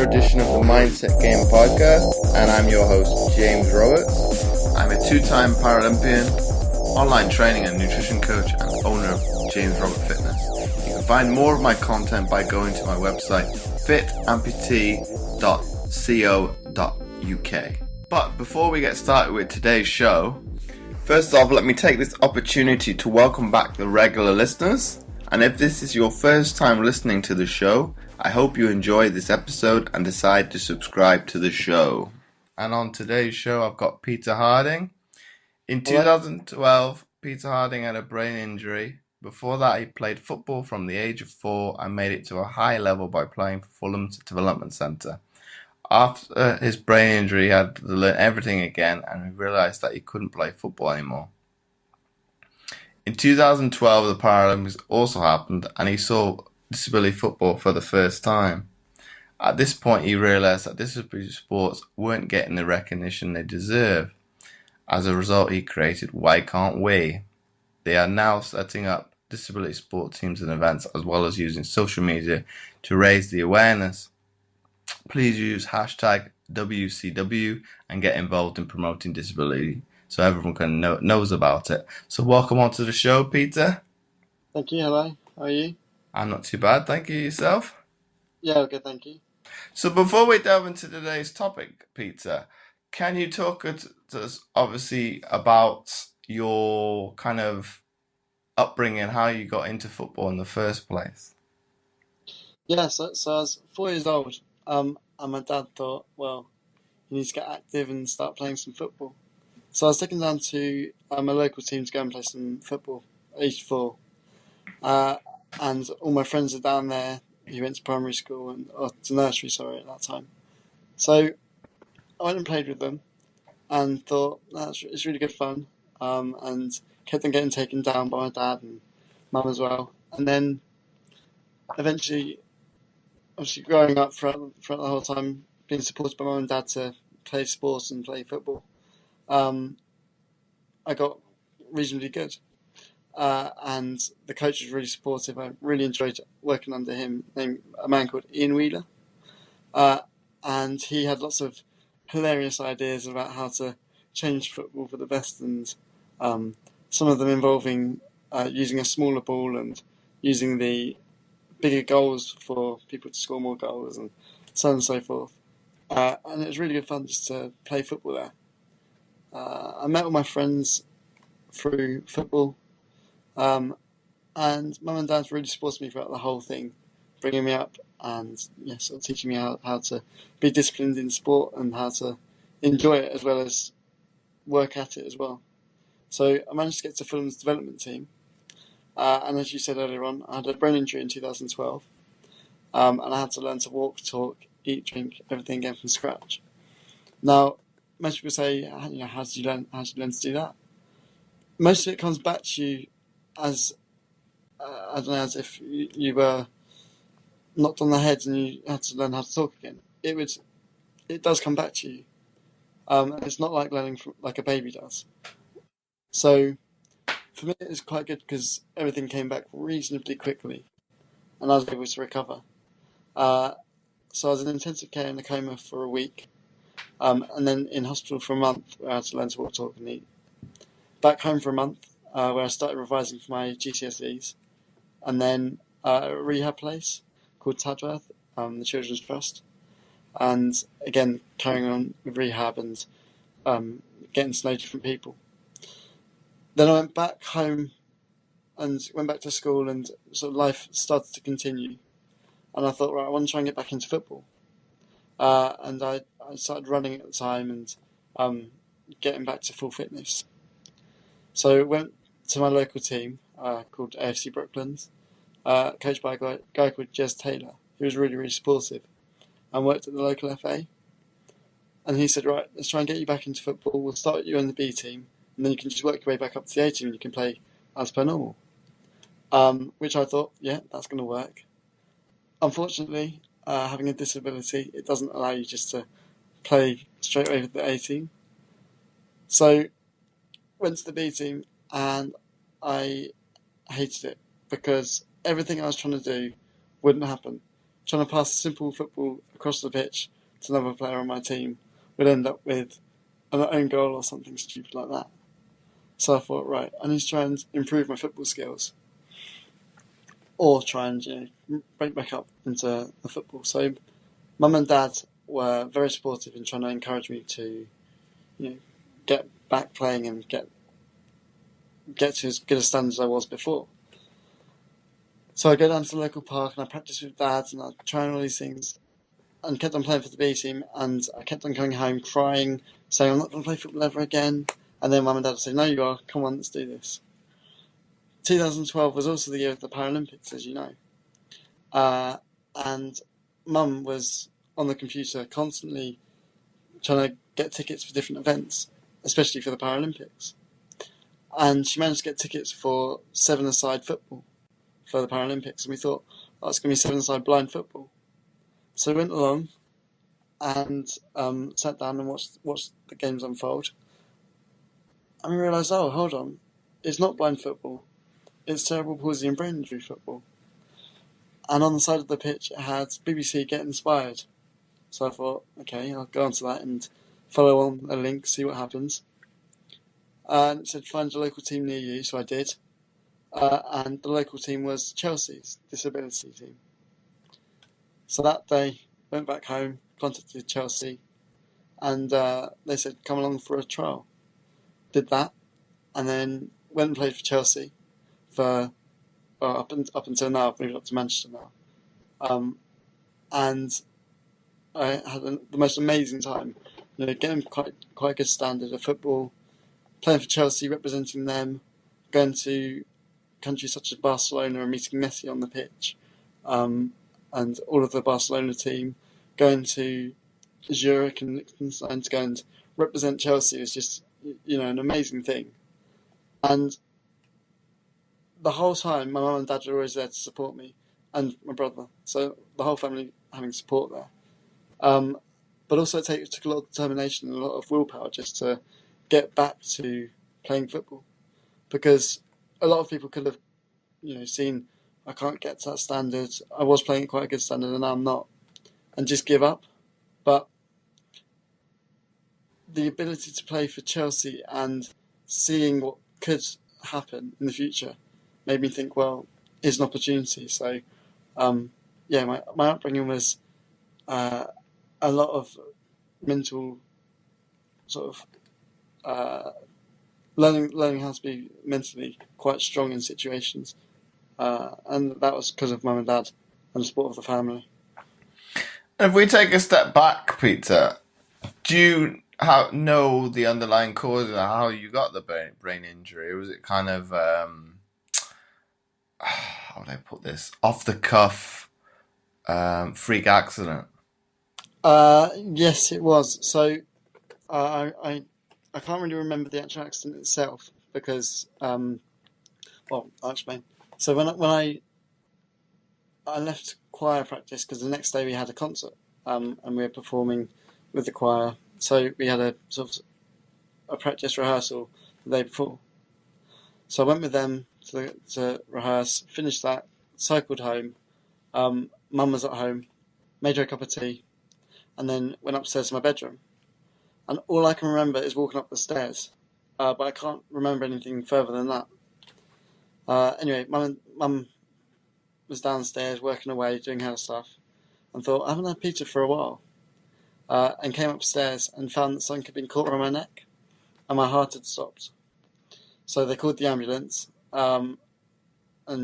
edition of the Mindset Game podcast, and I'm your host, James Roberts. I'm a two-time Paralympian, online training and nutrition coach, and owner of James Robert Fitness. You can find more of my content by going to my website, fitamputee.co.uk. But before we get started with today's show, first off, let me take this opportunity to welcome back the regular listeners. And if this is your first time listening to the show, I hope you enjoy this episode and decide to subscribe to the show. And on today's show, I've got Peter Harding. In 2012, Peter Harding had a brain injury. Before that, he played football from the age of 4 and made it to a high level by playing for Fulham's development centre. After his brain injury, he had to learn everything again, and he realised that he couldn't play football anymore. In 2012, the Paralympics also happened, and he saw disability football for the first time. At this point, he realised that disability sports weren't getting the recognition they deserve. As a result, he created Why Can't We? They are now setting up disability sport teams and events, as well as using social media to raise the awareness. Please use hashtag WCW and get involved in promoting disability so everyone knows about it. So welcome onto the show, Peter. Thank you. Hello. How are you? I'm not too bad, thank you. Yourself? Yeah, good, thank you. So before we delve into today's topic, Peter, can you talk to us obviously about your kind of upbringing, how you got into football in the first place? Yeah, so I was 4 years old, and my dad thought, well, you need to get active and start playing some football. So I was taken down to a local team to go and play some football, aged 4. And all my friends are down there who went to primary school or to nursery, sorry, at that time. So I went and played with them and thought, it's really good fun, and kept on getting taken down by my dad and mum as well. And then eventually, obviously growing up throughout the whole time, being supported by mum and dad to play sports and play football, I got reasonably good. And the coach was really supportive. I really enjoyed working under him, named a man called Ian Wheeler. And he had lots of hilarious ideas about how to change football for the best, and some of them involving using a smaller ball and using the bigger goals for people to score more goals and so on and so forth. And it was really good fun just to play football there. I met all my friends through football, and mum and dad really supported me throughout the whole thing, bringing me up and sort of teaching me how to be disciplined in sport and how to enjoy it as well as work at it as well. So I managed to get to Fulham's development team, and as you said earlier on, I had a brain injury in 2012, and I had to learn to walk, talk, eat, drink, everything again from scratch. Now, most people say, how did you learn to do that? Most of it comes back to you as as if you were knocked on the head and you had to learn how to talk again. It does come back to you. And it's not like learning like a baby does. So for me, it was quite good because everything came back reasonably quickly, and I was able to recover. So I was in intensive care in a coma for a week, and then in hospital for a month where I had to learn to walk, talk, and eat. Back home for a month where I started revising for my GCSEs, and then a rehab place called Tadworth, the Children's Trust, and again carrying on with rehab and getting to know different people. Then I went back home and went back to school, and sort of life started to continue. And I thought, right, I want to try and get back into football. And I started running at the time and getting back to full fitness. So I went to my local team called AFC Brooklands, coached by a guy called Jez Taylor, who was really, really supportive, and worked at the local FA. And he said, right, let's try and get you back into football. We'll start you on the B team, and then you can just work your way back up to the A team and you can play as per normal. Which I thought, yeah, that's going to work. Unfortunately, having a disability, it doesn't allow you just to play straight away with the A team. So went to the B team, and I hated it because everything I was trying to do wouldn't happen. trying to pass a simple football across the pitch to another player on my team would end up with an own goal or something stupid like that. So I thought, right, I need to try and improve my football skills, or try and break back up into the football. So Mum and Dad were very supportive in trying to encourage me to get back playing and get to as good a standard as I was before. So I go down to the local park and I practice with Dad and I try all these things and kept on playing for the B team, and I kept on coming home crying, saying I'm not going to play football ever again. And then Mum and Dad would say, no you are, come on, let's do this. 2012 was also the year of the Paralympics, as you know. And Mum was on the computer constantly trying to get tickets for different events, especially for the Paralympics. And she managed to get tickets for 7-a-side football for the Paralympics. And we thought, oh, it's going to be 7-a-side blind football. So we went along and sat down and watched the games unfold. And we realised, oh, hold on, it's not blind football. It's cerebral palsy and brain injury football. And on the side of the pitch, it had BBC Get Inspired. So I thought, okay, I'll go onto that and follow on a link, see what happens. And it said, find a local team near you, so I did. And the local team was Chelsea's disability team. So that day, went back home, contacted Chelsea, and they said, come along for a trial. Did that, and then went and played for Chelsea for up until now. I've moved up to Manchester now. And I had the most amazing time. Getting quite a good standard of football, playing for Chelsea, representing them, going to countries such as Barcelona and meeting Messi on the pitch, and all of the Barcelona team, going to Zurich and Liechtenstein to go and represent Chelsea was just an amazing thing. And the whole time, my mum and dad were always there to support me, and my brother. So the whole family having support there. But also it took a lot of determination and a lot of willpower just to get back to playing football, because a lot of people could have, seen I can't get to that standard. I was playing at quite a good standard, and now I'm not, and just give up. But the ability to play for Chelsea and seeing what could happen in the future made me think, well, here's an opportunity. So, my upbringing was a lot of mental sort of learning how to be mentally quite strong in situations, and that was because of mum and dad and the support of the family. If we take a step back, Peter, do you know the underlying cause of how you got the brain injury? Was it kind of how would I put this, off the cuff freak accident? Yes, it was. So I can't really remember the actual accident itself because I'll explain. So when I left choir practice because the next day we had a concert, and we were performing with the choir. So we had a sort of a practice rehearsal the day before. So I went with them to rehearse, finished that, cycled home. Mum was at home, made her a cup of tea, and then went upstairs to my bedroom. And all I can remember is walking up the stairs, but I can't remember anything further than that. Anyway, Mum was downstairs working away, doing her stuff, and thought, I haven't had Peter for a while. And came upstairs and found that something had been caught around my neck, and my heart had stopped. So they called the ambulance, and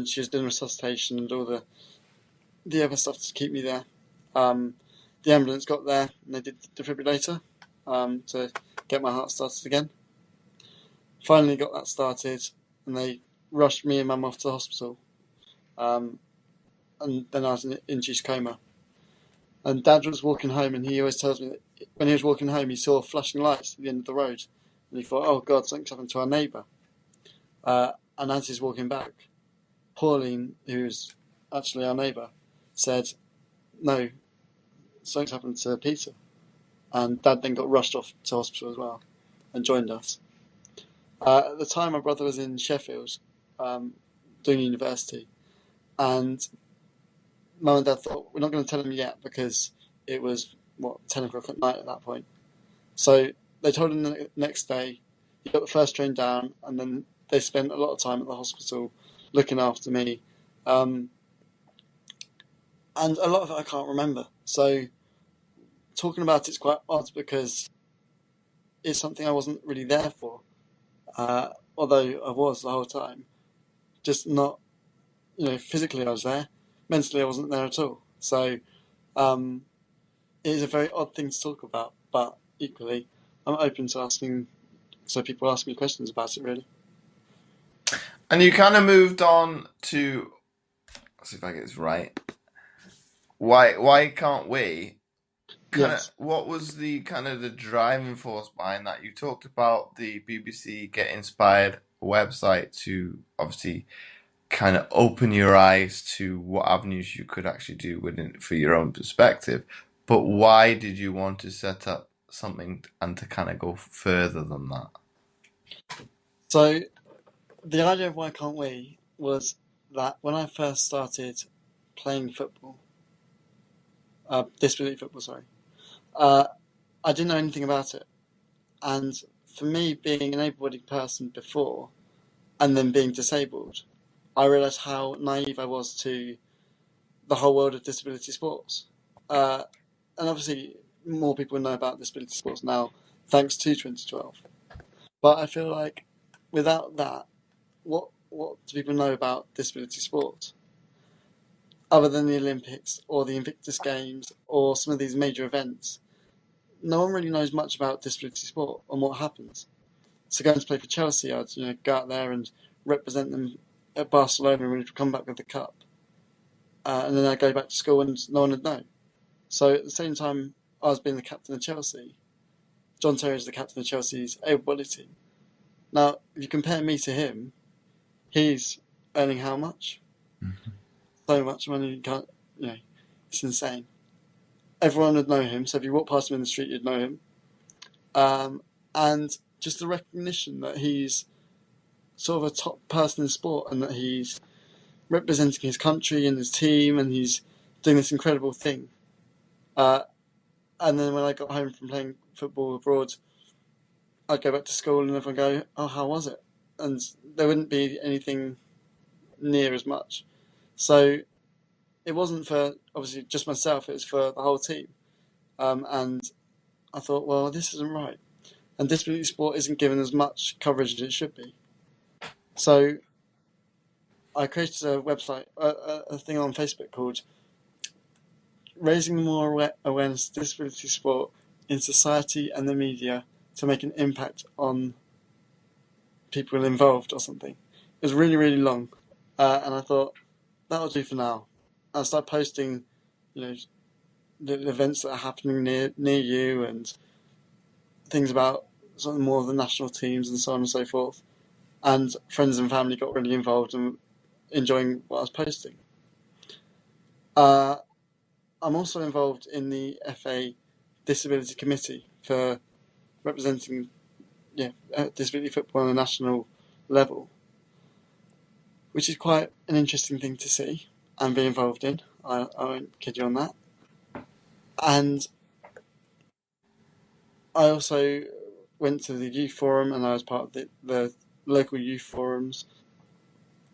she was doing resuscitation and all the other stuff to keep me there. The ambulance got there, and they did the defibrillator to get my heart started again. Finally got that started, and they rushed me and Mum off to the hospital. And then I was in an induced coma. And Dad was walking home, and he always tells me that when he was walking home, he saw flashing lights at the end of the road. And he thought, oh God, something's happened to our neighbour. And as he's walking back, Pauline, who's actually our neighbour, said, no, something's happened to Peter. And Dad then got rushed off to hospital as well and joined us. At the time, my brother was in Sheffield doing university. And Mum and Dad thought, we're not going to tell him yet because it was, 10 o'clock at night at that point. So they told him the next day. He got the first train down, and then they spent a lot of time at the hospital looking after me. And a lot of it I can't remember. So talking about it's quite odd because it's something I wasn't really there for. Although I was the whole time. Just not, physically I was there. Mentally I wasn't there at all. So it is a very odd thing to talk about, but equally I'm open to asking, so people ask me questions about it really. And you kind of moved on to, let's see if I get this right. Why can't we? Yes. What was the kind of the driving force behind that? You talked about the BBC Get Inspired website to obviously kind of open your eyes to what avenues you could actually do within for your own perspective. But why did you want to set up something and to kind of go further than that? So the idea of why can't we was that when I first started playing football, disability football, sorry, uh, I didn't know anything about it. And for me, being an able-bodied person before and then being disabled, I realised how naive I was to the whole world of disability sports. Uh, and obviously, more people know about disability sports now, thanks to 2012. But I feel like without that, what do people know about disability sports? Other than the Olympics or the Invictus Games or some of these major events, no one really knows much about disability sport and what happens. So going to play for Chelsea, I'd go out there and represent them at Barcelona and we'd come back with the cup. And then I'd go back to school and no one would know. So at the same time I was being the captain of Chelsea, John Terry is the captain of Chelsea's able-bodied team. Now, if you compare me to him, he's earning how much? So much money, you can't, it's insane. Everyone would know him, so if you walk past him in the street, you'd know him. And just the recognition that he's sort of a top person in sport and that he's representing his country and his team and he's doing this incredible thing. And then when I got home from playing football abroad, I'd go back to school and everyone would go, oh, how was it? And there wouldn't be anything near as much. So it wasn't for, obviously, just myself, it was for the whole team. And I thought, well, this isn't right. And disability sport isn't given as much coverage as it should be. So I created a website, a thing on Facebook called Raising More Awareness of Disability Sport in Society and the Media to Make an Impact on People Involved or something. It was really, really long. And I thought, that'll do for now. I'll start posting, the events that are happening near you and things about sort of more of the national teams and so on and so forth. And friends and family got really involved and enjoying what I was posting. I'm also involved in the FA Disability Committee for representing disability football on a national level, which is quite an interesting thing to see and be involved in. I won't kid you on that. And I also went to the youth forum and I was part of the local youth forums.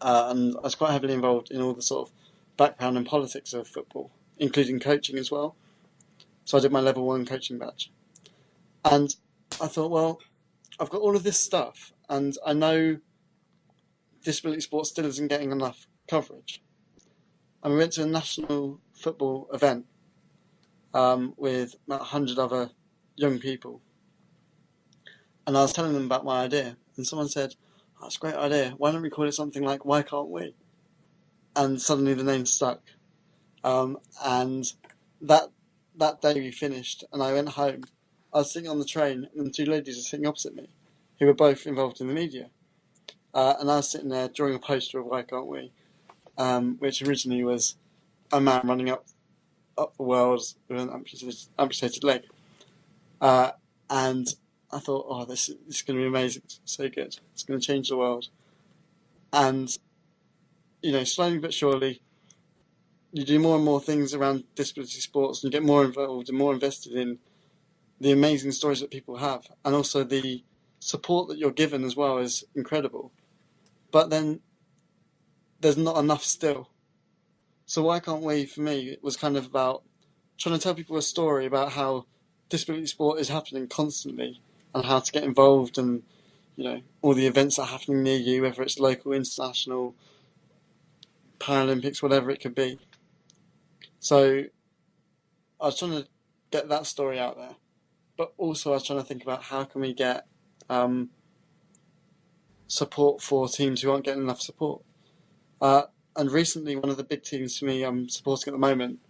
And I was quite heavily involved in all the sort of background and politics of football, including coaching as well. So I did my level 1 coaching badge. And I thought, well, I've got all of this stuff and I know disability sport still isn't getting enough coverage. And we went to a national football event with about 100 other young people. And I was telling them about my idea. And someone said, oh, that's a great idea. Why don't we call it something like, Why Can't We? And suddenly the name stuck. And that day we finished and I went home. I was sitting on the train and the two ladies were sitting opposite me who were both involved in the media. And I was sitting there drawing a poster of Why Can't We? Which originally was a man running up the world with an amputated leg. And I thought, oh, this is going to be amazing. It's so good. It's going to change the world. And, slowly but surely, you do more and more things around disability sports, and you get more involved and more invested in the amazing stories that people have, and also the support that you're given as well is incredible. But then there's not enough still. So why can't we, for me, it was kind of about trying to tell people a story about how disability sport is happening constantly and how to get involved, and all the events that are happening near you, whether it's local, international, Paralympics, whatever it could be. So I was trying to get that story out there, but also I was trying to think about how can we get support for teams who aren't getting enough support. And recently, one of the big teams for me I'm supporting at the moment,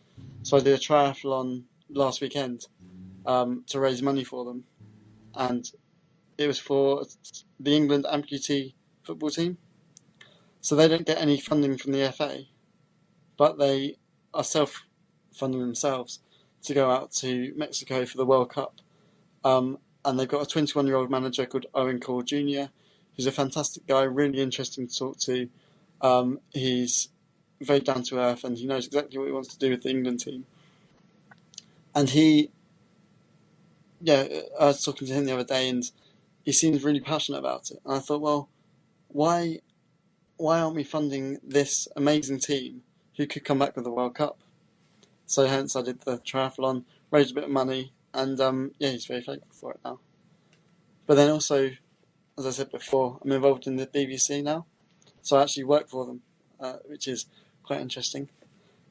so I did a triathlon last weekend to raise money for them, and it was for the England amputee football team. So they don't get any funding from the FA, but they are self-funding themselves to go out to Mexico for the World Cup. And they've got a 21-year-old manager called Owen Cole Jr., who's a fantastic guy, really interesting to talk to. He's very down to earth, and he knows exactly what he wants to do with the England team. And I was talking to him the other day, and he seems really passionate about it. And I thought, well, why aren't we funding this amazing team who could come back with the World Cup? So hence I did the triathlon, raised a bit of money, and he's very thankful for it now. But then also, as I said before, I'm involved in the BBC now, so I actually work for them, which is quite interesting.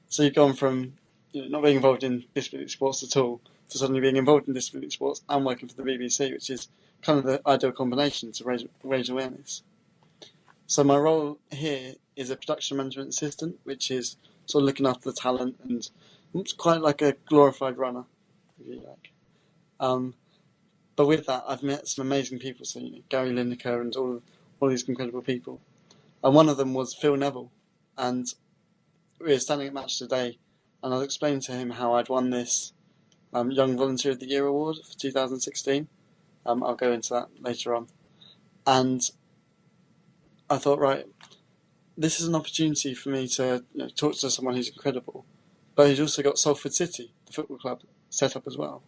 So you've gone from not being involved in disability sports at all to suddenly being involved in disability sports and working for the BBC, which is kind of the ideal combination to raise awareness. So my role here is a production management assistant, which is sort of looking after the talent, and it's quite like a glorified runner, if you like. But with that, I've met some amazing people, so Gary Lineker and all these incredible people. And one of them was Phil Neville, and we were standing at match today, and I was explaining to him how I'd won this Young Volunteer of the Year award for 2016. I'll go into that later on. And I thought, right, this is an opportunity for me to talk to someone who's incredible, but who's also got Salford City, the football club, set up as well.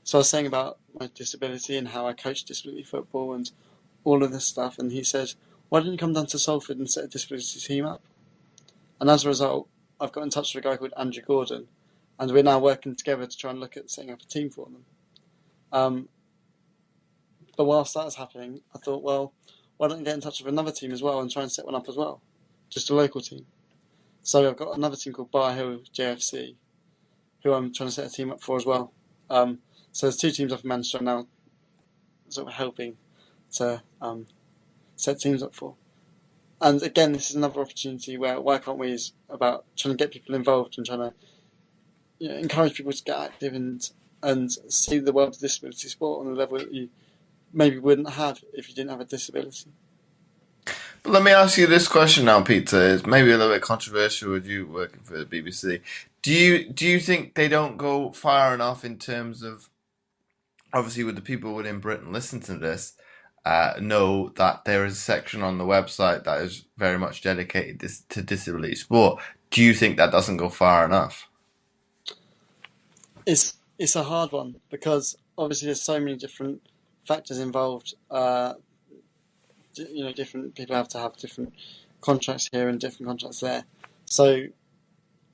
So I was saying about my disability and how I coach disability football and all of this stuff, and he said, why don't you come down to Salford and set a disability team up? And as a result, I've got in touch with a guy called Andrew Gordon, and we're now working together to try and look at setting up a team for them. But whilst that's happening, I thought, well, why don't you get in touch with another team as well and try and set one up as well? Just a local team. So I've got another team called Bar Hill JFC, who I'm trying to set a team up for as well. So there's two teams I've managed to now sort of helping to set teams up for. And again, this is another opportunity where why can't we is about trying to get people involved and trying to encourage people to get active and see the world of disability sport on a level that you maybe wouldn't have if you didn't have a disability. But let me ask you this question now, Peter. It's maybe a little bit controversial with you working for the BBC. Do you think they don't go far enough in terms of, obviously, with the people within Britain listening to this, know that there is a section on the website that is very much dedicated to disability sport. Do you think that doesn't go far enough? It's a hard one because obviously there's so many different factors involved. Different people have to have different contracts here and different contracts there. So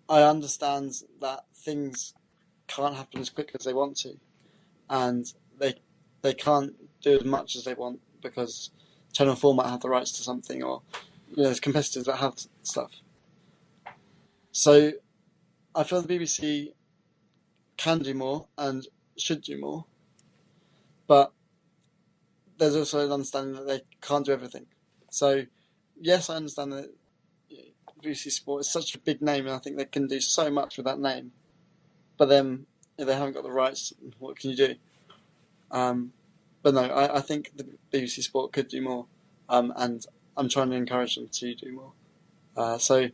I understand that things can't happen as quickly as they want to, and they can't do as much as they want because Channel 4 might have the rights to something, or there's competitors that have stuff. So I feel the BBC can do more and should do more, but there's also an understanding that they can't do everything. So yes, I understand that BBC Sport is such a big name, and I think they can do so much with that name. But then, if they haven't got the rights, what can you do? But no, I think the BBC Sport could do more, and I'm trying to encourage them to do more. So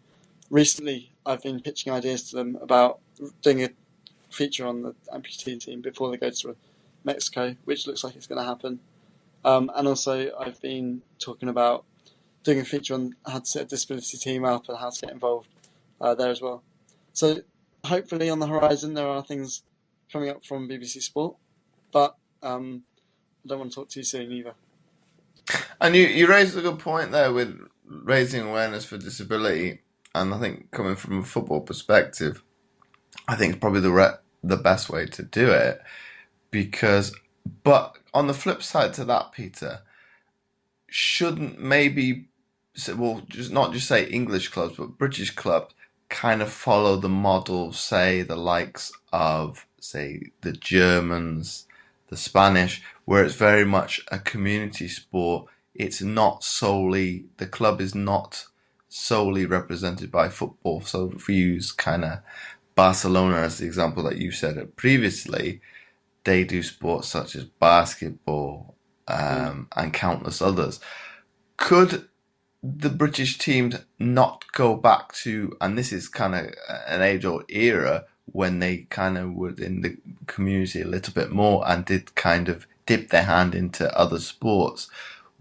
recently, I've been pitching ideas to them about doing a feature on the amputee team before they go to Mexico, which looks like it's going to happen. And also, I've been talking about doing a feature on how to set a disability team up and how to get involved there as well. So hopefully on the horizon there are things coming up from BBC Sport, but I don't want to talk too soon either. And you raised a good point there with raising awareness for disability, and I think coming from a football perspective, I think it's probably the best way to do it because, but on the flip side to that, Peter, shouldn't maybe, well, just not just say English clubs, but British clubs kind of follow the model, say the likes of, say, the Germans, the Spanish, where it's very much a community sport. It's not solely, the club is not solely represented by football. So if we use kind of Barcelona as the example that you said it previously, they do sports such as basketball Mm. and countless others. Could the British teams not go back to, and this is kind of an age-old era when they kind of were in the community a little bit more and did kind of dip their hand into other sports?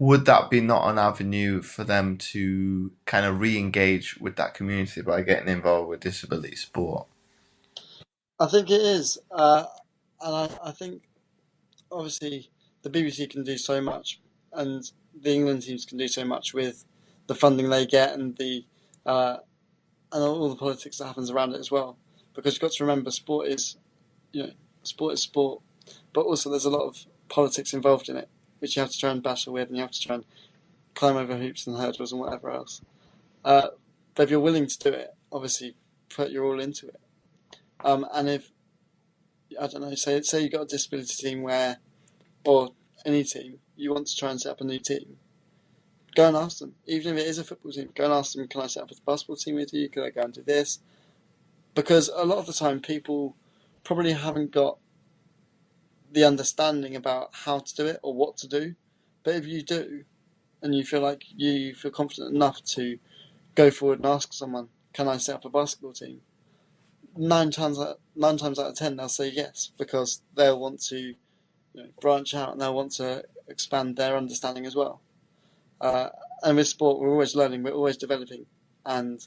Would that be not an avenue for them to kind of re-engage with that community by getting involved with disability sport? I think it is, and I think obviously the BBC can do so much, and the England teams can do so much with the funding they get and the uh, and all the politics that happens around it as well. Because you've got to remember, you know sport is sport, but also there's a lot of politics involved in it, which you have to try and battle with, and you have to try and climb over hoops and hurdles and whatever else. Uh, but if you're willing to do it, obviously put your all into it. And if I don't know, say you've got a disability team where, or any team, you want to try and set up a new team, go and ask them. Even if it is a football team, go and ask them, can I set up a basketball team with you? Can I go and do this? Because a lot of the time people probably haven't got the understanding about how to do it or what to do. But if you do, and you feel like you feel confident enough to go forward and ask someone, can I set up a basketball team? Nine times out of 10, they'll say yes because they'll want to branch out and they'll want to expand their understanding as well. Uh, and with sport, we're always learning, we're always developing. And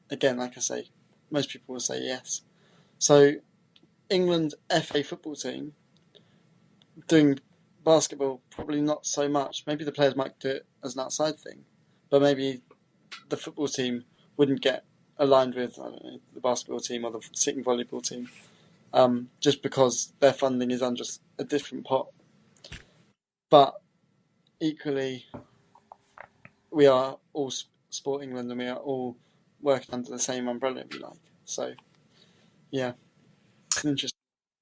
again, like I say, most people will say yes. So, England FA football team doing basketball, probably not so much. Maybe the players might do it as an outside thing, but maybe the football team wouldn't get aligned with, I don't know, the basketball team or the sitting volleyball team, just because their funding is under a different pot. But equally, we are all Sport England and we are all working under the same umbrella, if you like. So, yeah, it's interesting.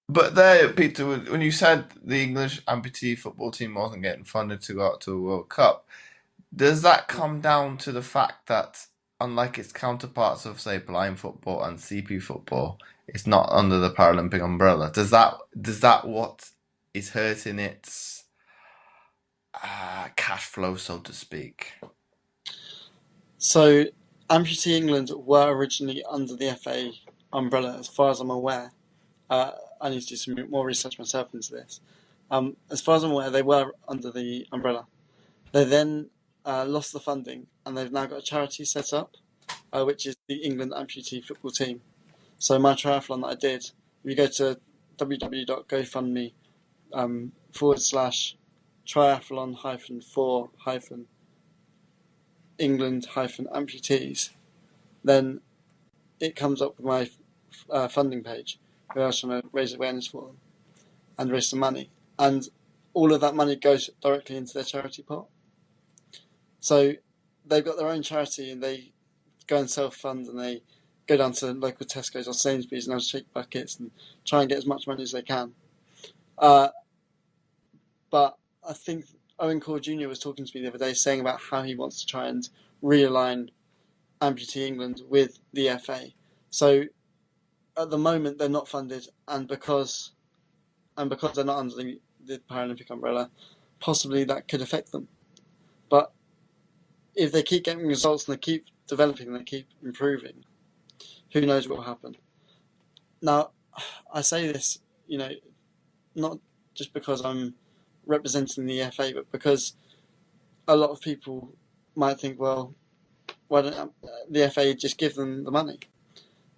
But there, Peter, when you said the English amputee football team wasn't getting funded to go out to a World Cup, does that come down to the fact that, unlike its counterparts of, say, blind football and CP football, it's not under the Paralympic umbrella? Does that what is hurting its cash flow, so to speak? So, Amputee England were originally under the FA umbrella, as far as I'm aware. I need to do some more research myself into this. As far as I'm aware, they were under the umbrella. They then lost the funding, and they've now got a charity set up, which is the England Amputee Football Team. So my triathlon that I did, if you go to www.gofundme / triathlon for England amputees, then it comes up with my funding page, where I was trying to raise awareness for them and raise some money. And all of that money goes directly into their charity pot. So they've got their own charity and they go and self-fund and they go down to local Tesco's or Sainsbury's and have shake buckets and try and get as much money as they can. But I think Owen Core Jr. was talking to me the other day saying about how he wants to try and realign Amputee England with the FA. So at the moment they're not funded, and because they're not under the Paralympic umbrella, possibly that could affect them. But if they keep getting results and they keep developing and they keep improving, who knows what will happen. Now, I say this, not just because I'm representing the FA, but because a lot of people might think, well, why don't the FA just give them the money?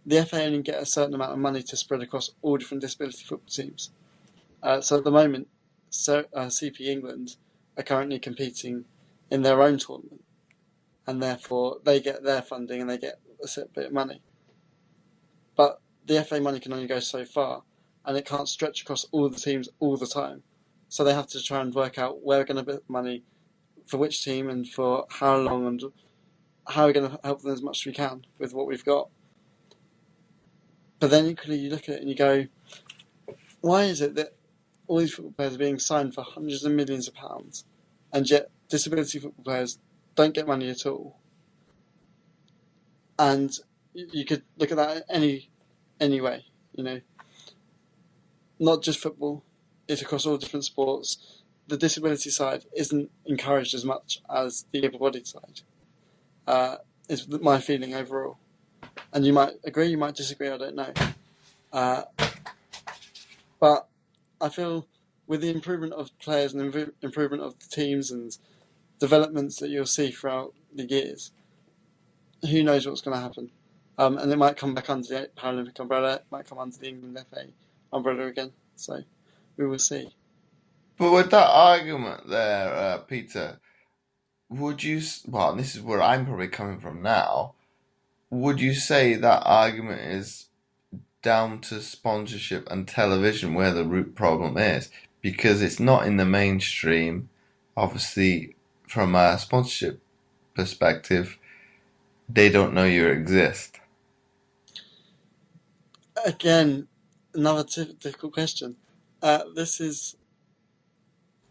the FA only get a certain amount of money to spread across all different disability football teams. So at the moment, CP England are currently competing in their own tournament, and therefore they get their funding and they get a set bit of money. But the FA money can only go so far, and it can't stretch across all the teams all the time. So they have to try and work out where we're going to put money for which team and for how long, and how we're going to help them as much as we can with what we've got. But then equally, you look at it and you go, why is it that all these football players are being signed for hundreds of millions of pounds, and yet disability football players don't get money at all? And you could look at that any way, not just football, it's across all different sports. The disability side isn't encouraged as much as the able-bodied side, is my feeling overall. And you might agree, you might disagree, I don't know. But I feel with the improvement of players and the improvement of the teams and developments that you'll see throughout the years, who knows what's going to happen. And it might come back under the Paralympic umbrella, it might come under the England FA umbrella again. So we will see. But with that argument there, Peter, would you, well, this is where I'm probably coming from now, would you say that argument is down to sponsorship and television where the root problem is? Because it's not in the mainstream. Obviously, from a sponsorship perspective, they don't know you exist. Again, another difficult question. This is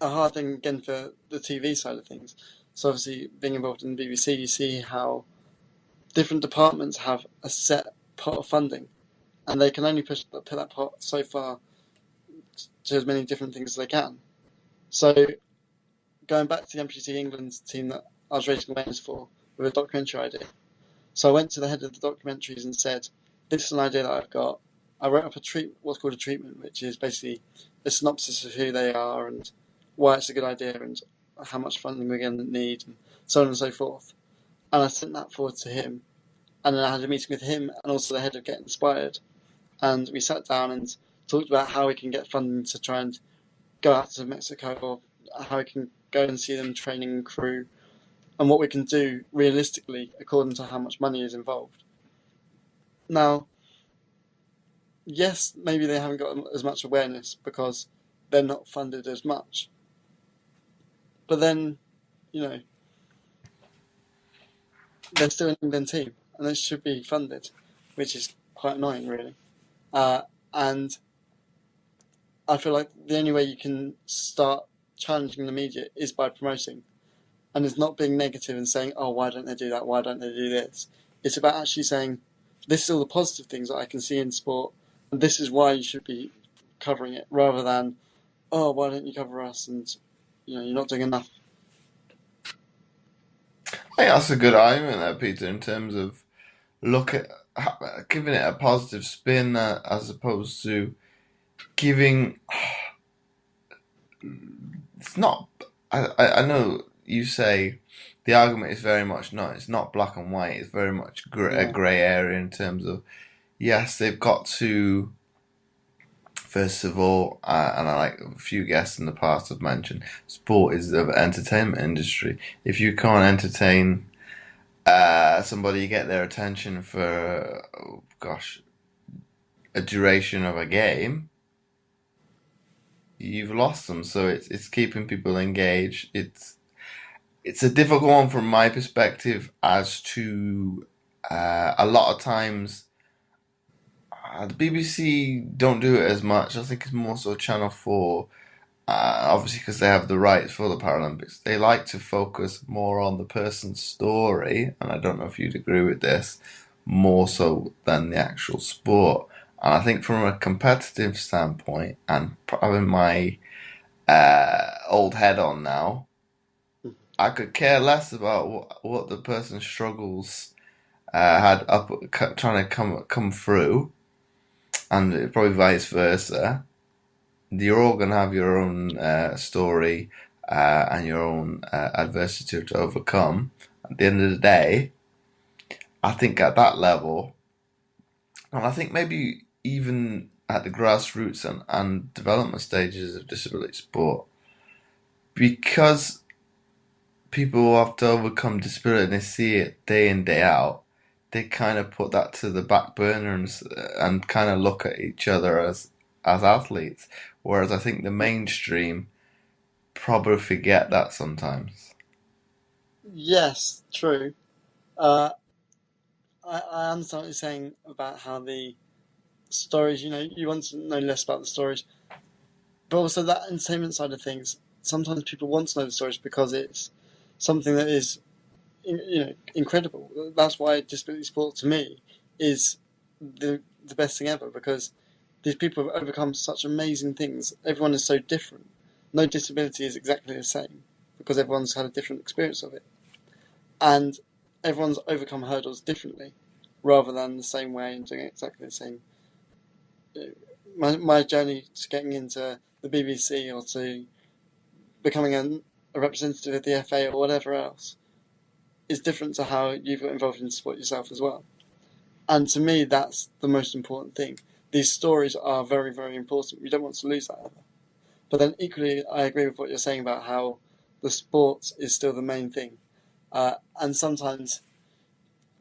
a hard thing again for the TV side of things. So obviously, being involved in the BBC, you see how different departments have a set pot of funding, and they can only put that pot so far to as many different things as they can. So going back to the Amputee England team that I was raising awareness for with a documentary idea. So I went to the head of the documentaries and said, this is an idea that I've got. I wrote up what's called a treatment, which is basically a synopsis of who they are and why it's a good idea and how much funding we're going to need and so on and so forth. And I sent that forward to him. And then I had a meeting with him and also the head of Get Inspired. And we sat down and talked about how we can get funding to try and go out to Mexico, or how we can go and see them training crew, and what we can do realistically according to how much money is involved. Now, yes, maybe they haven't got as much awareness because they're not funded as much. But then, they're still an England team, and they should be funded, which is quite annoying, really. And I feel like the only way you can start challenging the media is by promoting. And it's not being negative and saying, oh, why don't they do that? Why don't they do this? It's about actually saying, this is all the positive things that I can see in sport, and this is why you should be covering it, rather than, oh, why don't you cover us? And, you're not doing enough. I think that's a good argument there, Peter, in terms of giving it a positive spin as opposed to giving. It's not. I know you say the argument is very much not. It's not black and white. It's very much a grey area in terms of, yes, they've got to. First of all, and I like a few guests in the past have mentioned, sport is the entertainment industry. If you can't entertain somebody, get their attention for, a duration of a game, you've lost them. So it's keeping people engaged. It's a difficult one from my perspective as to a lot of times. The BBC don't do it as much. I think it's more so Channel 4, obviously because they have the rights for the Paralympics. They like to focus more on the person's story, and I don't know if you'd agree with this, more so than the actual sport. And I think from a competitive standpoint, and having my old head on now, I could care less about what the person's struggles had up trying to come through, and probably vice versa. You're all going to have your own story and your own adversity to overcome. At the end of the day, I think at that level, And I think maybe even at the grassroots and development stages of disability sport, because people have to overcome disability and they see it day in, day out, they kind of put that to the back burner and kind of look at each other as athletes. Whereas I think the mainstream probably forget that sometimes. Yes, true. Uh, I understand what you're saying about how the stories, you want to know less about the stories, but also that entertainment side of things. Sometimes people want to know the stories because it's something that is, incredible. That's why disability sport to me is the best thing ever, because these people have overcome such amazing things. Everyone is so different. No disability is exactly the same because everyone's had a different experience of it, and everyone's overcome hurdles differently, rather than the same way and doing exactly the same. My journey to getting into the BBC or to becoming a representative of the FA or whatever else is different to how you've got involved in sport yourself as well. And to me, that's the most important thing. These stories are very, very important. We don't want to lose that ever. But then equally, I agree with what you're saying about how the sport is still the main thing. And sometimes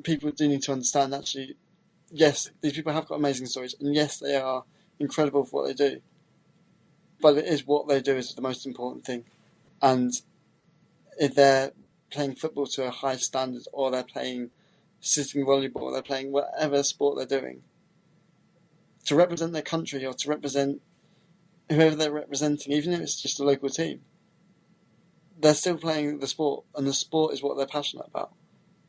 people do need to understand, actually, yes, these people have got amazing stories, and yes, they are incredible for what they do. But it is what they do is the most important thing. And if they're playing football to a high standard, or they're playing sitting volleyball, or they're playing whatever sport they're doing, to represent their country or to represent whoever they're representing, even if it's just a local team, they're still playing the sport, and the sport is what they're passionate about.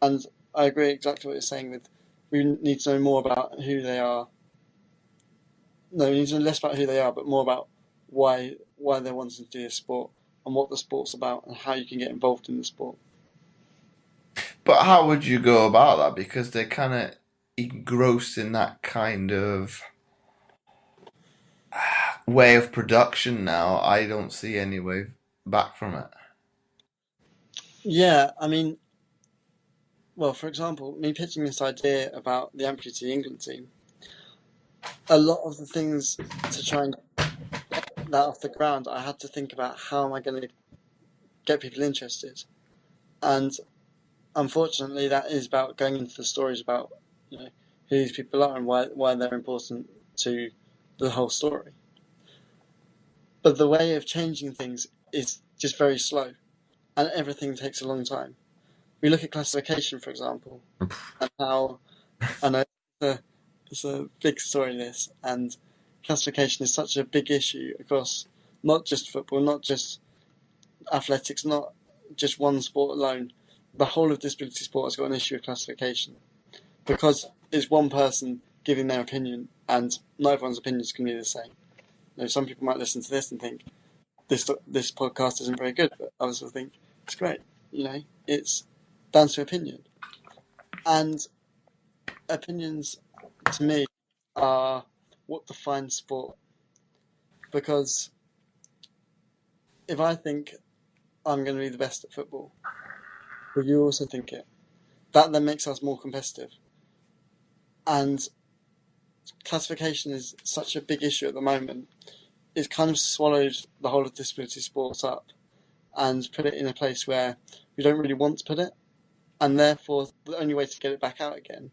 And I agree exactly what you're saying with we need to know more about who they are. No, we need to know less about who they are, but more about why they're wanting to do this sport and what the sport's about and how you can get involved in the sport. But how would you go about that? Because they're kind of engrossed in that kind of way of production now. I don't see any way back from it. Yeah, I mean, well, for example, me pitching this idea about the amputee England team, a lot of the things to try and get that off the ground, I had to think about how am I going to get people interested. And unfortunately, that is about going into the stories about who these people are and why they're important to the whole story. But the way of changing things is just very slow, and everything takes a long time. We look at classification, for example, and how I know it's a big story, this, and classification is such a big issue across not just football, not just athletics, not just one sport alone. The whole of disability sport has got an issue of classification because it's one person giving their opinion, and not everyone's opinions can be the same. Some people might listen to this and think this podcast isn't very good, but others will think it's great. It's down to opinion, and opinions to me are what defines sport. Because if I think I'm going to be the best at football, but you also think it, that then makes us more competitive. And classification is such a big issue at the moment. It's kind of swallowed the whole of disability sports up and put it in a place where we don't really want to put it. And therefore, the only way to get it back out again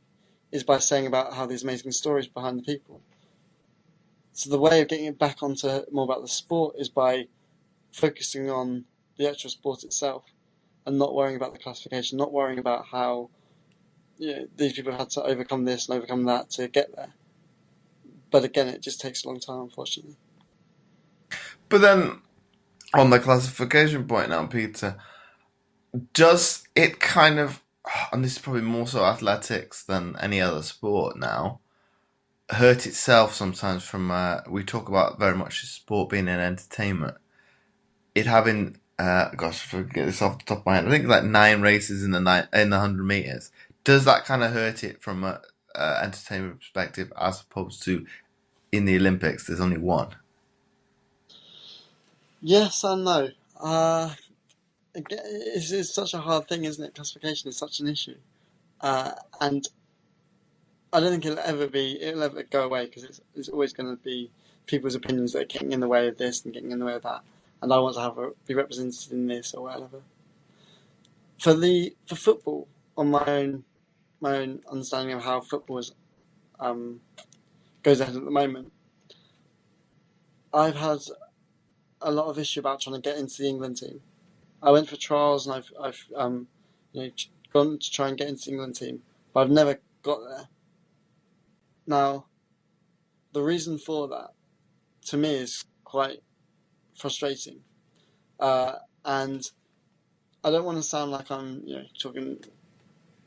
is by saying about how there's amazing stories behind the people. So the way of getting it back onto more about the sport is by focusing on the actual sport itself and not worrying about the classification, not worrying about how these people had to overcome this and overcome that to get there. But again, it just takes a long time, unfortunately. But then, on the classification point now, Peter, does it kind of, and this is probably more so athletics than any other sport now, hurt itself sometimes from, we talk about very much sport being an entertainment. It having, gosh, forget this off the top of my head, I think like 9 races in the 100 meters. Does that kind of hurt it from a entertainment perspective as opposed to in the Olympics, there's only one? Yes and no. It's such a hard thing, isn't it? Classification is such an issue. And I don't think it'll ever go away, because it's always going to be people's opinions that are getting in the way of this and getting in the way of that, and I want to be represented in this or whatever. For football, on my own understanding of how football goes ahead at the moment, I've had a lot of issue about trying to get into the England team. I went for trials, and I've gone to try and get into the England team, but I've never got there. Now, the reason for that, to me, is quite frustrating, and I don't want to sound like I'm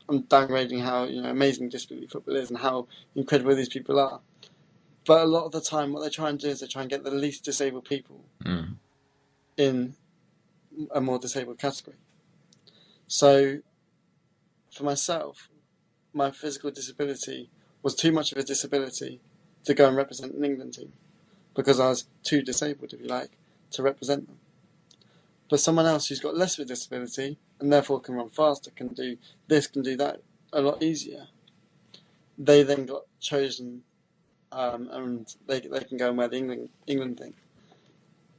downgrading how amazing disability football is and how incredible these people are. But a lot of the time, what they try and do is they try and get the least disabled people in a more disabled category. So, for myself, my physical disability was too much of a disability to go and represent an England team, because I was too disabled, if you like, to represent them. But someone else who's got less of a disability and therefore can run faster, can do this, can do that a lot easier, they then got chosen, and they can go and wear the England thing.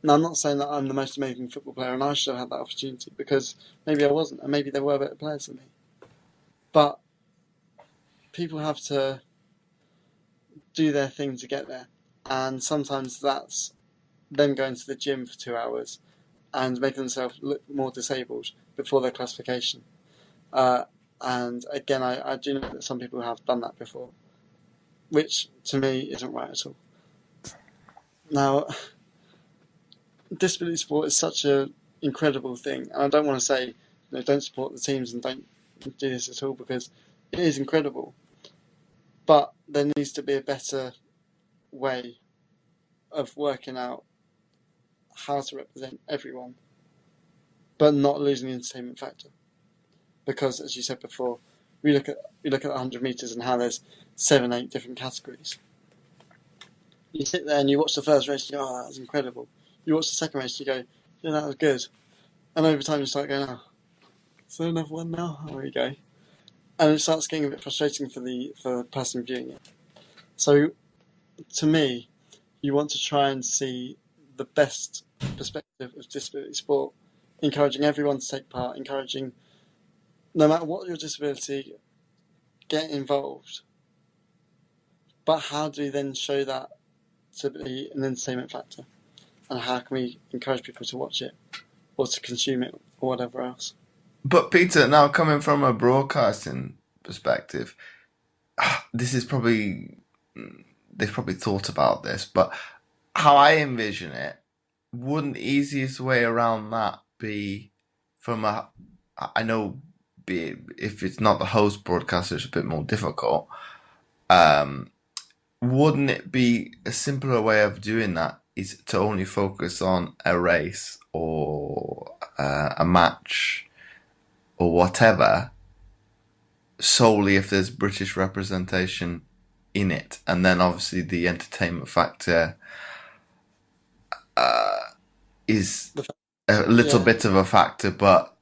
Now, I'm not saying that I'm the most amazing football player and I should have had that opportunity, because maybe I wasn't, and maybe there were better players than me. But people have to do their thing to get there, and sometimes that's them going to the gym for 2 hours and making themselves look more disabled before their classification. And again, I do know that some people have done that before, which to me isn't right at all. Now, disability sport is such an incredible thing, and I don't want to say don't support the teams and don't do this at all, because it is incredible. But there needs to be a better way of working out how to represent everyone, but not losing the entertainment factor. Because, as you said before, we look at 100 metres and how there's 7-8 different categories. You sit there and you watch the first race, you go, oh, that was incredible. You watch the second race, you go, yeah, that was good. And over time you start going, oh, so another one now? Oh, there you go. And it starts getting a bit frustrating for the person viewing it. So, to me, you want to try and see the best perspective of disability sport, encouraging everyone to take part, encouraging, no matter what your disability, get involved. But how do we then show that to be an entertainment factor? And how can we encourage people to watch it or to consume it or whatever else? But Peter, now coming from a broadcasting perspective, this is probably they've probably thought about this, but how I envision it, wouldn't the easiest way around that be from a, I know, if it's not the host broadcaster, it's a bit more difficult. Um, wouldn't it be a simpler way of doing that is to only focus on a race or a match or whatever, solely if there's British representation in it, and then obviously the entertainment factor is a little Yeah, bit of a factor, but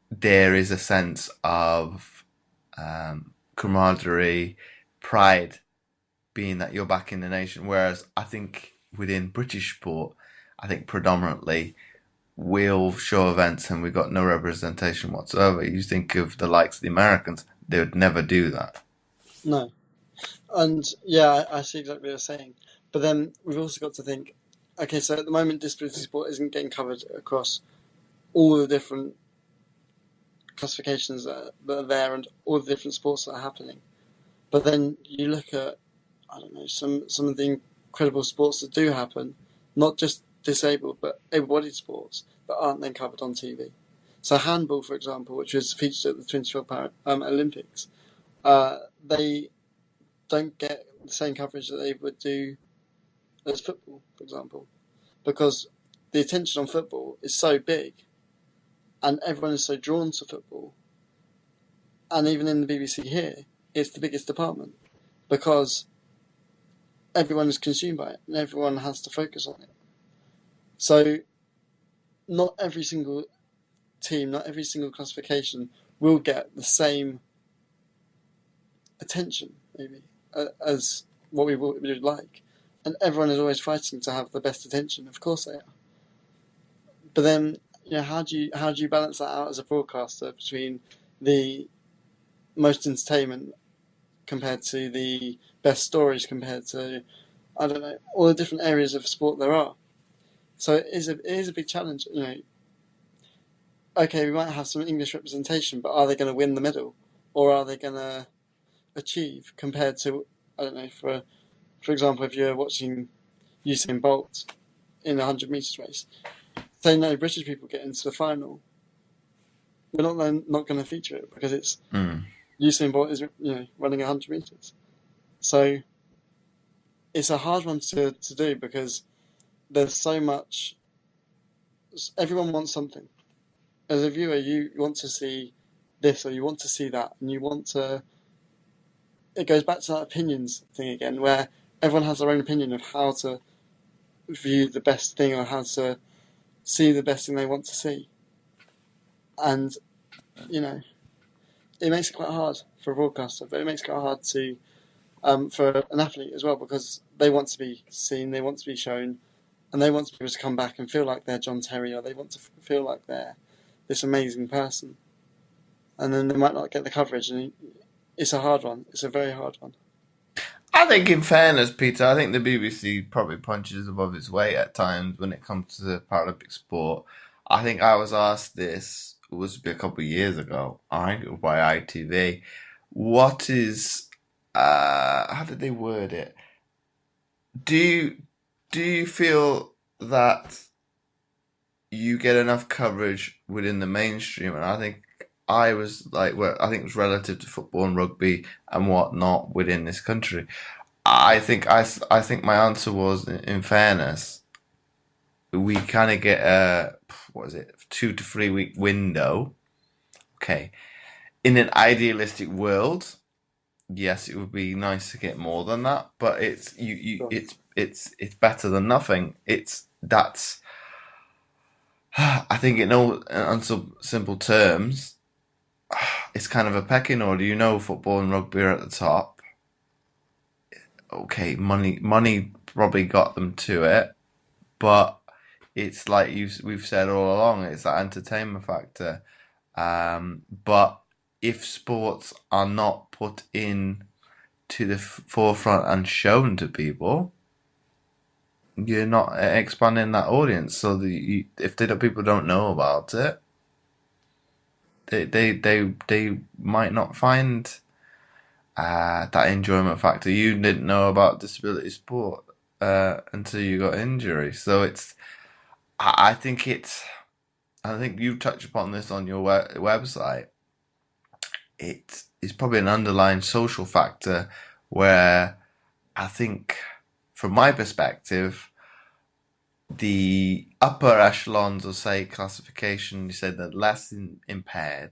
there is a sense of camaraderie, pride, being that you're back in the nation. Whereas I think within British sport, I think predominantly we'll show events and we've got no representation whatsoever. You think of the likes of the Americans, they would never do that. no. And yeah, I see exactly what you're saying. But then we've also got to think, okay, so at the moment disability sport isn't getting covered across all the different classifications that are there and all the different sports that are happening. But then you look at, I don't know, some of the incredible sports that do happen, not just disabled, but able-bodied sports that aren't then covered on TV. So handball, for example, which was featured at the 2012 Olympics, they don't get the same coverage that they would do as football, for example, because the attention on football is so big and everyone is so drawn to football. And even in the BBC here, it's the biggest department because everyone is consumed by it and everyone has to focus on it. So not every single team, not every single classification will get the same attention maybe, as what we would like. And everyone is always fighting to have the best attention. Of course they are. But then, how do you balance that out as a broadcaster between the most entertainment compared to the best stories compared to, I don't know, all the different areas of sport there are. So it is a big challenge. Okay, we might have some English representation, but are they going to win the medal, or are they going to achieve compared to, I don't know, for example, if you're watching Usain Bolt in a 100 meters race, say no British people get into the final, we're not going to feature it because it's Usain Bolt is running 100 meters. So it's a hard one to do because there's so much. Everyone wants something. As a viewer, you want to see this or you want to see that, and you want to. It goes back to that opinions thing again, where everyone has their own opinion of how to view the best thing or how to see the best thing they want to see, and it makes it quite hard for a broadcaster, but it makes it quite hard to for an athlete as well because they want to be seen, they want to be shown, and they want to be able to come back and feel like they're John Terry or they want to feel like they're this amazing person, and then they might not get the coverage, and it's a hard one. It's a very hard one. I think, in fairness, Peter, I think the BBC probably punches above its weight at times when it comes to Paralympic sport. I think I was asked this, it was a couple of years ago, I think it was by ITV. What is, how did they word it? Do you, do you feel that you get enough coverage within the mainstream? And I think I was like, well, I think it was relative to football and rugby and whatnot within this country. I think my answer was, in fairness, we kind of get a, what is it, 2 to 3 week window. Okay, in an idealistic world, yes, it would be nice to get more than that, but Sure. it's better than nothing. It's that's I think in all on some simple terms, it's kind of a pecking order. Football and rugby are at the top. Okay, money probably got them to it, but it's like we've said all along, it's that entertainment factor. But if sports are not put in to the forefront and shown to people, you're not expanding that audience. So if people don't know about it, they might not find that enjoyment factor. You didn't know about disability sport until you got injury. So I think I think you touched upon this on your website. It is probably an underlying social factor where I think, from my perspective, the upper echelons of, say, classification, you said that less impaired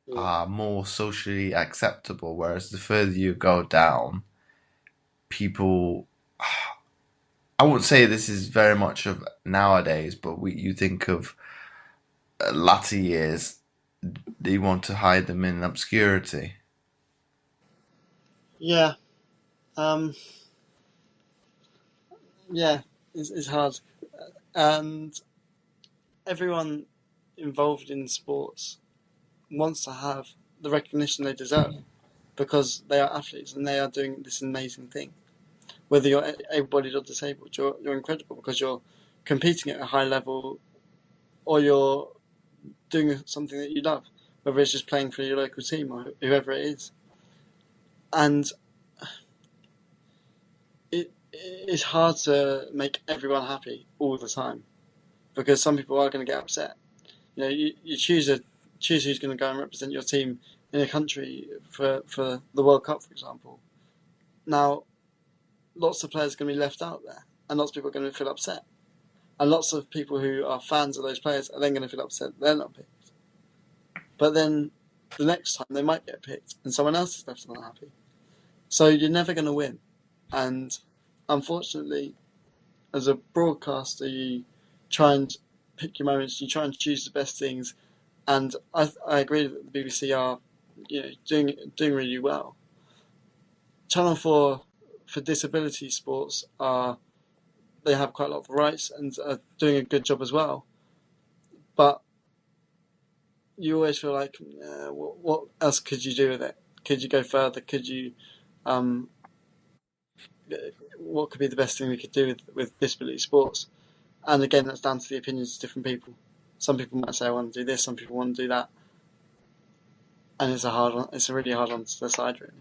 Yeah. are more socially acceptable, whereas the further you go down, people. I wouldn't say this is very much of nowadays, but you think of latter years, they want to hide them in obscurity. Yeah. Um, yeah. It's hard, and everyone involved in sports wants to have the recognition they deserve because they are athletes and they are doing this amazing thing. Whether you're able-bodied or disabled, you're incredible because you're competing at a high level or you're doing something that you love, whether it's just playing for your local team or whoever it is. And it's hard to make everyone happy all the time because some people are going to get upset. You choose who's going to go and represent your team in a country for the World Cup, for example. Now, lots of players are going to be left out there, and lots of people are going to feel upset. And lots of people who are fans of those players are then going to feel upset they're not picked. But then the next time they might get picked, and someone else is left unhappy. So you're never going to win. And unfortunately, as a broadcaster, you try and pick your moments, you try and choose the best things. And I agree that the BBC are doing really well. Channel 4 for disability sports they have quite a lot of rights and are doing a good job as well. But you always feel like, what else could you do with it? Could you go further? Could you, um, what could be the best thing we could do with disability sports? And again, that's down to the opinions of different people. Some people might say, I want to do this, some people want to do that. And it's a really hard one to decide, really.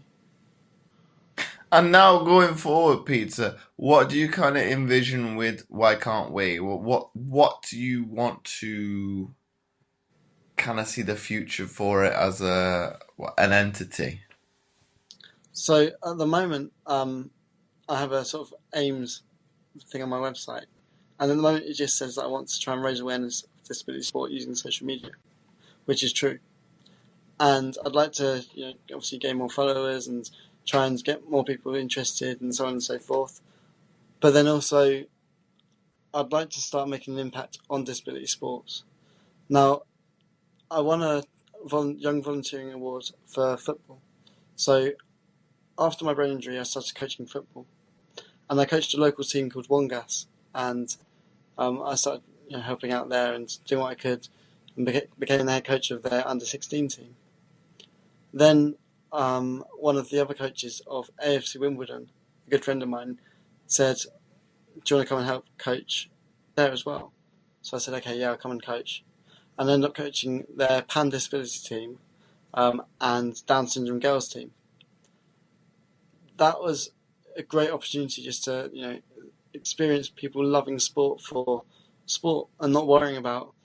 And now going forward, Peter, what do you kind of envision with Why Can't We? What do you want to kind of see the future for it as an entity? So at the moment, I have a sort of aims thing on my website. And at the moment, it just says that I want to try and raise awareness of disability sport using social media, which is true. And I'd like to, obviously gain more followers and try and get more people interested and so on and so forth. But then also, I'd like to start making an impact on disability sports. Now, I won a Young Volunteering Award for football. So after my brain injury, I started coaching football. And I coached a local team called Wongas. And I started helping out there and doing what I could and became the head coach of their under-16 team. Then one of the other coaches of AFC Wimbledon, a good friend of mine, said, do you want to come and help coach there as well? So I said, okay, yeah, I'll come and coach. And I ended up coaching their pan disability team and Down syndrome girls team. That was a great opportunity just to, experience people loving sport for sport and not worrying about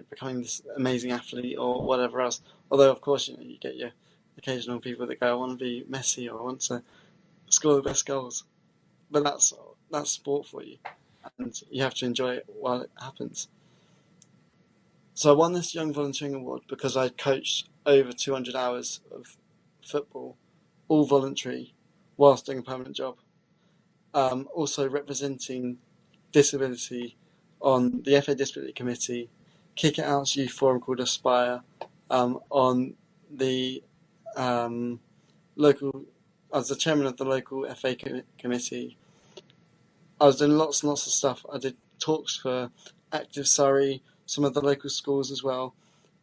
becoming this amazing athlete or whatever else. Although, of course, you get your occasional people that go, I want to be Messi or I want to score the best goals. But that's sport for you, and you have to enjoy it while it happens. So I won this Young Volunteering Award because I coached over 200 hours of football, all voluntary, whilst doing a permanent job. Also representing disability on the FA Disability Committee, Kick It Out's youth forum called Aspire, on the local. I was the chairman of the local FA committee. I was doing lots and lots of stuff. I did talks for Active Surrey, some of the local schools as well.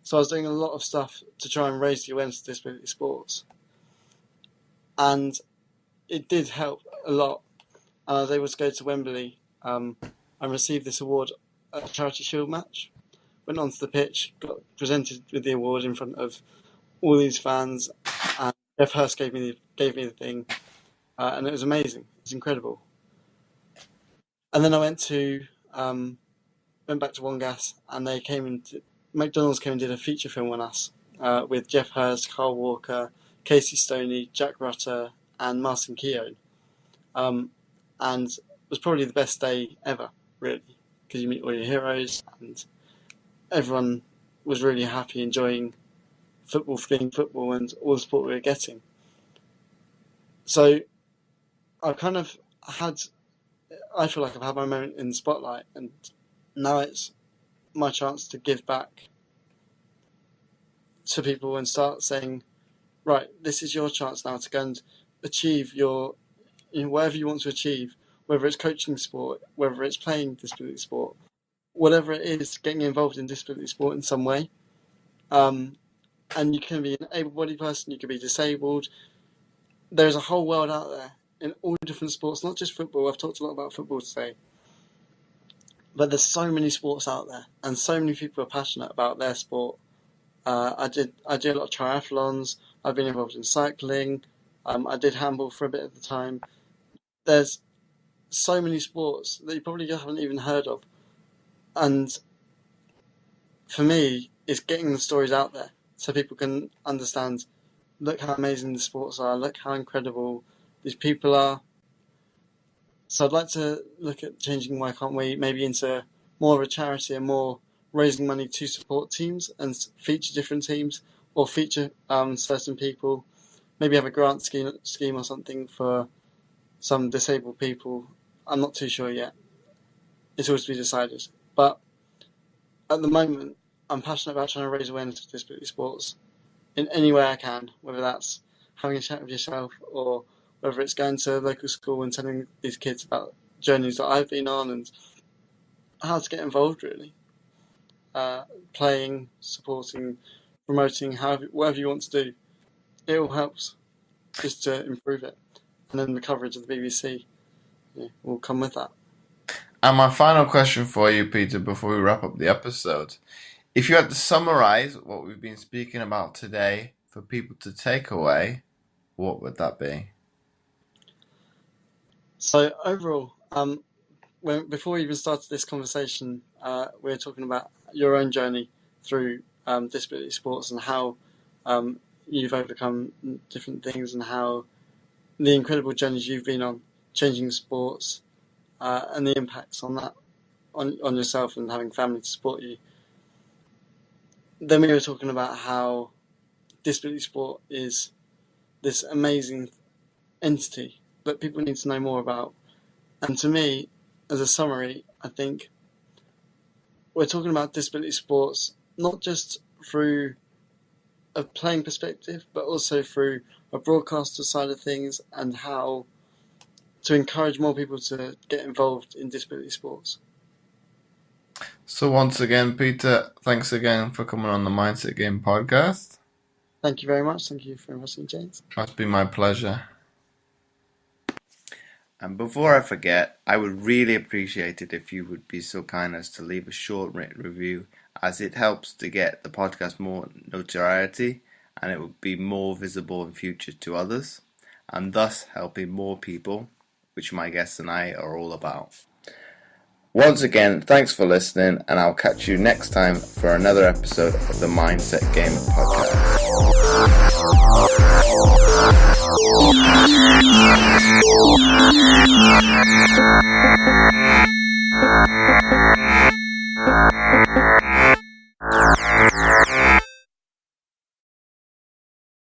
So I was doing a lot of stuff to try and raise the awareness of disability sports. And it did help a lot. And I was able to go to Wembley and receive this award at a Charity Shield match. Went onto the pitch, got presented with the award in front of all these fans, and Jeff Hurst gave me the thing, and it was amazing. It was incredible. And then I went back to Wongas, and McDonald's came and did a feature film on us with Jeff Hurst, Carl Walker, Casey Stoney, Jack Rutter, and Martin Keown. And it was probably the best day ever, really, because you meet all your heroes, and everyone was really happy, enjoying football for being football and all the support we were getting. So I feel like I've had my moment in the spotlight, and now it's my chance to give back to people and start saying, right, this is your chance now to go and achieve whatever you want to achieve, whether it's coaching sport, whether it's playing disability sport, whatever it is, getting involved in disability sport in some way. And you can be an able-bodied person, you can be disabled. There's a whole world out there in all different sports, not just football. I've talked a lot about football today. But there's so many sports out there, and so many people are passionate about their sport. I do a lot of triathlons. I've been involved in cycling. I did handball for a bit of the time. There's so many sports that you probably haven't even heard of. And for me, it's getting the stories out there so people can understand, look how amazing the sports are, look how incredible these people are. So I'd like to look at changing Why Can't We maybe into more of a charity and more raising money to support teams and feature different teams or feature certain people. Maybe have a grant scheme or something for some disabled people. I'm not too sure yet. It's always to be decided. But at the moment, I'm passionate about trying to raise awareness of disability sports in any way I can, whether that's having a chat with yourself or whether it's going to a local school and telling these kids about journeys that I've been on and how to get involved, really. Playing, supporting, promoting, whatever you want to do, it all helps just to improve it. And then the coverage of the BBC will come with that. And my final question for you, Peter, before we wrap up the episode. If you had to summarize what we've been speaking about today for people to take away, what would that be? So overall, before we even started this conversation, we were talking about your own journey through disability sports and how you've overcome different things and how the incredible journeys you've been on, changing sports, and the impacts on that, on yourself and having family to support you. Then we were talking about how disability sport is this amazing entity that people need to know more about. And to me, as a summary, I think we're talking about disability sports not just through a playing perspective, but also through a broadcaster side of things and how to encourage more people to get involved in disability sports. So once again, Peter, thanks again for coming on the Mindset Game podcast. Thank you very much. Thank you for inviting me, James. That's been my pleasure. And before I forget, I would really appreciate it if you would be so kind as to leave a short written review, as it helps to get the podcast more notoriety and it would be more visible in future to others, and thus helping more people, which my guests and I are all about. Once again, thanks for listening, and I'll catch you next time for another episode of the Mindset Game podcast.